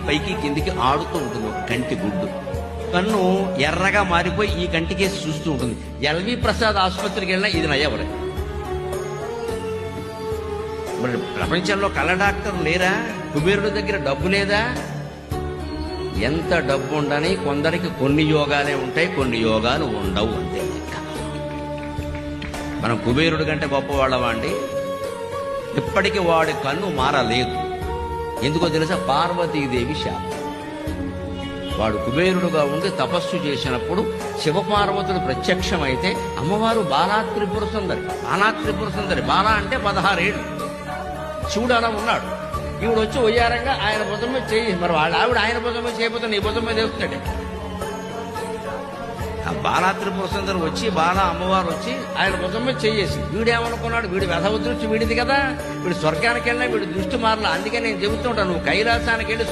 పైకి కిందికి ఆడుతూ ఉంటుంది ఒక కంటి గుడ్డు. కన్ను ఎర్రగా మారిపోయి ఈ కంటికేసి చూస్తూ ఉంటుంది. ఎల్వి ప్రసాద్ ఆసుపత్రికి వెళ్ళినా ఇది నయ్యవరే. మరి ప్రపంచంలో కళ్ళ డాక్టర్ లేరా? కుబేరుడి దగ్గర డబ్బు లేదా? ఎంత డబ్బు ఉండని కొందరికి కొన్ని యోగాలే ఉంటాయి, కొన్ని యోగాలు ఉండవు, అంతే లెక్క. మనం కుబేరుడి కంటే గొప్పవాళ్ళమా అండి? ఇప్పటికీ వాడి కన్ను మారలేదు. ఎందుకో తెలుసా? పార్వతీదేవి శాపం. వాడు కుబేరుడుగా ఉండి తపస్సు చేసినప్పుడు శివపార్వతుడు ప్రత్యక్షమైతే అమ్మవారు బాలా త్రిపుర సుందరి. బాలా అంటే 16 ఏళ్ళు. శివుడు అలా ఉన్నాడు. ఈవిడ వచ్చి వయ్యారంగా ఆయన భుజం మీద చేయి, మరి వాళ్ళ ఆవిడ ఆయన భుజం మీద చేయకపోతే నీ భుజం మీద వేస్తాడే. ఆ బాలా త్రిపుర సుందరి వచ్చి, బాలా అమ్మవారు వచ్చి ఆయన భుజం మీద చేయేసి, వీడేమనుకున్నాడు, వీడి వెధవ దృష్టి వీడిది కదా, వీడు స్వర్గానికి వెళ్ళినా వీడి దృష్టి మారలా. అందుకే నేను చెబుతుంటాను, నువ్వు కైలాసానికి వెళ్ళి